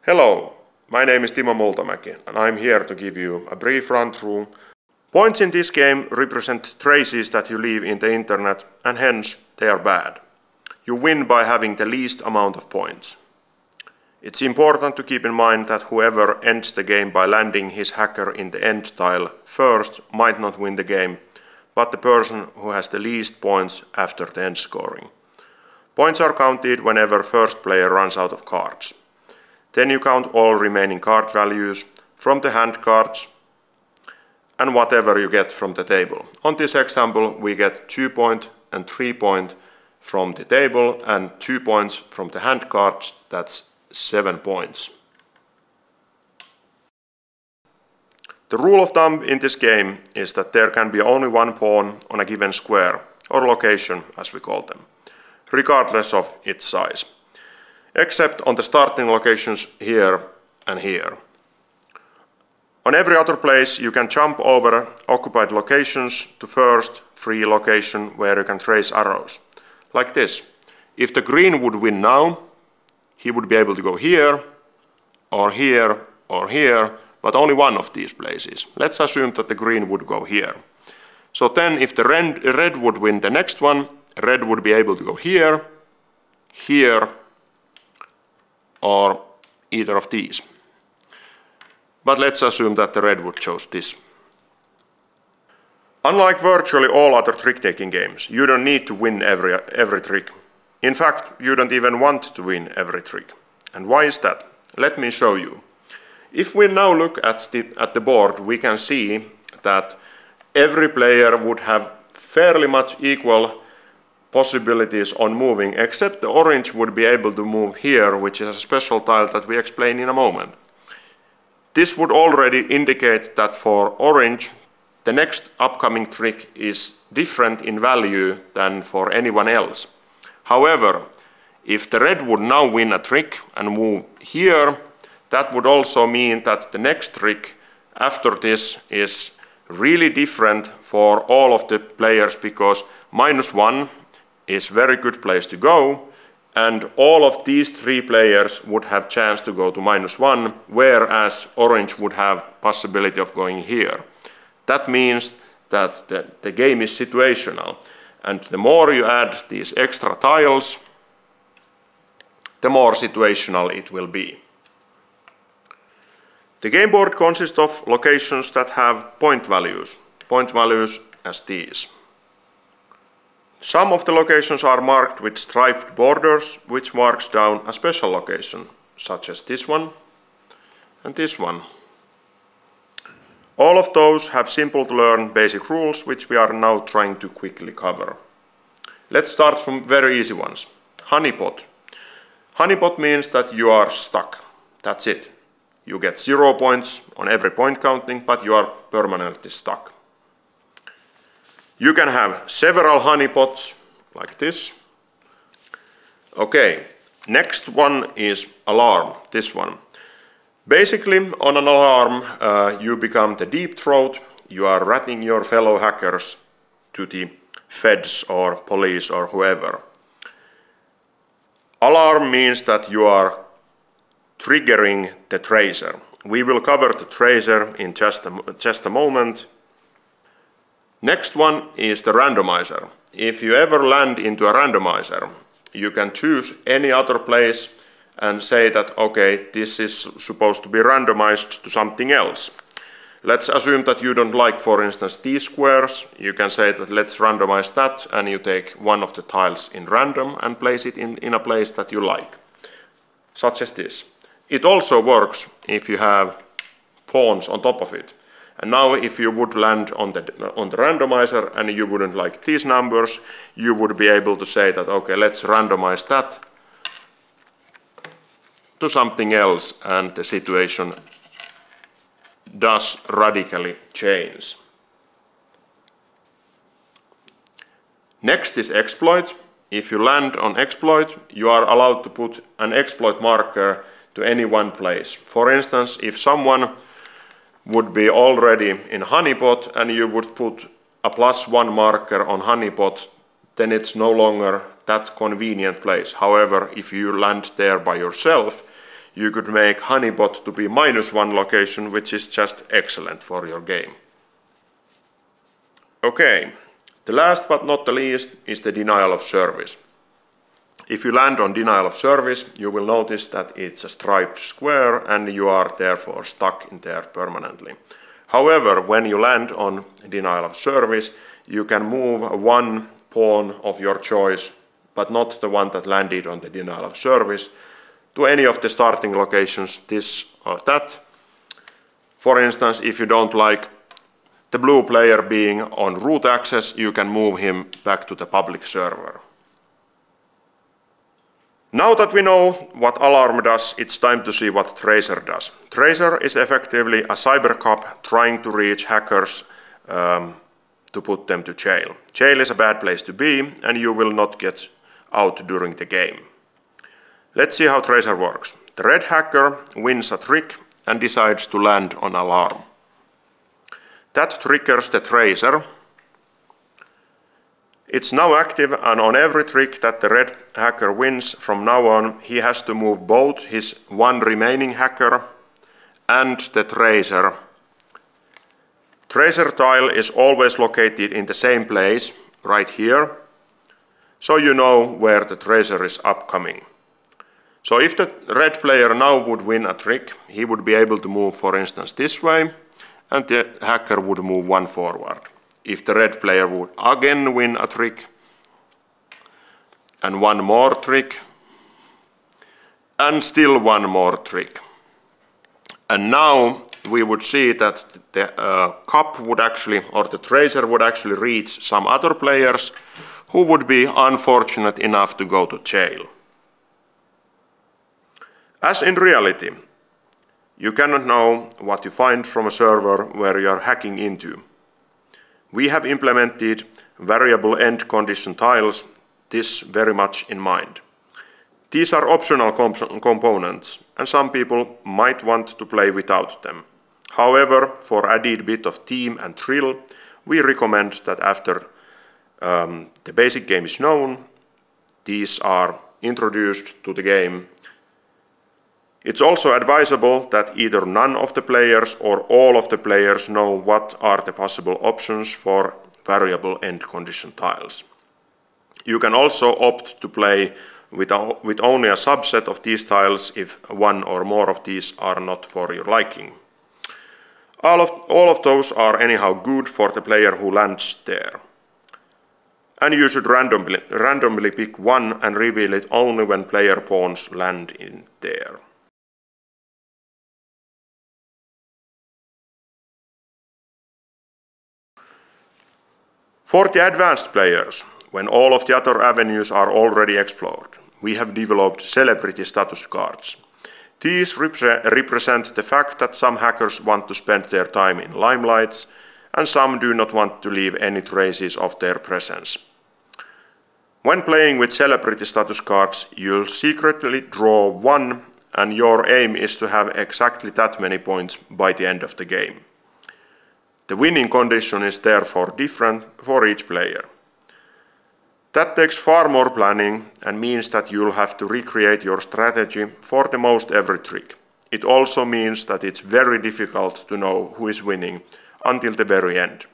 Hello, my name is Timo Multamäki and I'm here to give you a brief run-through. Points in this game represent traces that you leave in the internet and hence they are bad. You win by having the least amount of points. It's important to keep in mind that whoever ends the game by landing his hacker in the end tile first might not win the game, but the person who has the least points after the end scoring. Points are counted whenever first player runs out of cards. Then you count all remaining card values from the hand cards and whatever you get from the table. On this example we get 2 points and 3 points from the table and 2 points from the hand cards, that's 7 points. The rule of thumb in this game is that there can be only one pawn on a given square, or location as we call them, regardless of its size, except on the starting locations here and here. On every other place you can jump over occupied locations to first free location where you can trace arrows, like this. If the green would win now, he would be able to go here, or here, or here, but only one of these places. Let's assume that the green would go here. So then if the red would win the next one, red would be able to go here, here, or either of these. But let's assume that the red would choose this. Unlike virtually all other trick-taking games, you don't need to win every trick. In fact, you don't even want to win every trick. And why is that? Let me show you. If we now look at the board, we can see that every player would have fairly much equal possibilities on moving, except the orange would be able to move here, which is a special tile that we explain in a moment. This would already indicate that for orange, the next upcoming trick is different in value than for anyone else. However, if the red would now win a trick and move here, that would also mean that the next trick after this is really different for all of the players, because -1 is a very good place to go, and all of these 3 players would have chance to go to -1, whereas orange would have possibility of going here. That means that the game is situational, and the more you add these extra tiles, the more situational it will be. The game board consists of locations that have point values as these. Some of the locations are marked with striped borders, which marks down a special location, such as this one and this one. All of those have simple to learn basic rules, which we are now trying to quickly cover. Let's start from very easy ones. Honeypot. Honeypot means that you are stuck. That's it. You get 0 points on every point counting, but you are permanently stuck. You can have several honeypots, like this. Okay, next one is alarm, this one. Basically, on an alarm, you become the deep throat. You are ratting your fellow hackers to the feds or police or whoever. Alarm means that you are triggering the tracer. We will cover the tracer in just a moment. Next one is the randomizer. If you ever land into a randomizer, you can choose any other place and say that, okay, this is supposed to be randomized to something else. Let's assume that you don't like, for instance, these squares. You can say that let's randomize that, and you take one of the tiles in random and place it in a place that you like, such as this. It also works if you have pawns on top of it. And now if you would land on the randomizer and you wouldn't like these numbers, you would be able to say that, okay, let's randomize that to something else, and the situation does radically change. Next is exploit. If you land on exploit, you are allowed to put an exploit marker to any one place. For instance, if someone would be already in honeypot and you would put a +1 marker on honeypot, then it's no longer that convenient place. However, if you land there by yourself, you could make Honeybot to be -1 location, which is just excellent for your game. Okay, the last but not the least is the denial of service. If you land on denial of service, you will notice that it's a striped square and you are therefore stuck in there permanently. However, when you land on denial of service, you can move one pawn of your choice, but not the one that landed on the denial of service, to any of the starting locations, this or that. For instance, if you don't like the blue player being on root access, you can move him back to the public server. Now that we know what Alarm does, it's time to see what Tracer does. Tracer is effectively a cyber cop trying to reach hackers to put them to jail. Jail is a bad place to be, and you will not get out during the game. Let's see how Tracer works. The red hacker wins a trick and decides to land on Alarm. That triggers the Tracer. It's now active, and on every trick that the red hacker wins from now on, he has to move both his one remaining hacker and the Tracer. Tracer tile is always located in the same place, right here, so you know where the Tracer is upcoming. So if the red player now would win a trick, he would be able to move, for instance, this way, and the hacker would move one forward. If the red player would again win a trick, and one more trick, and still one more trick. And now we would see that the cop would actually, or the Tracer would actually reach some other players who would be unfortunate enough to go to jail. As in reality, you cannot know what you find from a server where you are hacking into. We have implemented variable end condition tiles, this very much in mind. These are optional components, and some people might want to play without them. However, for added bit of theme and thrill, we recommend that after the basic game is known, these are introduced to the game. It's also advisable that either none of the players or all of the players know what are the possible options for variable end condition tiles. You can also opt to play with only a subset of these tiles if one or more of these are not for your liking. All of those are anyhow good for the player who lands there. And you should randomly pick one and reveal it only when player pawns land in there. For the advanced players, when all of the other avenues are already explored, we have developed celebrity status cards. These represent the fact that some hackers want to spend their time in limelight, and some do not want to leave any traces of their presence. When playing with celebrity status cards, you'll secretly draw one, and your aim is to have exactly that many points by the end of the game. The winning condition is therefore different for each player. That takes far more planning and means that you'll have to recreate your strategy for the most every trick. It also means that it's very difficult to know who is winning until the very end.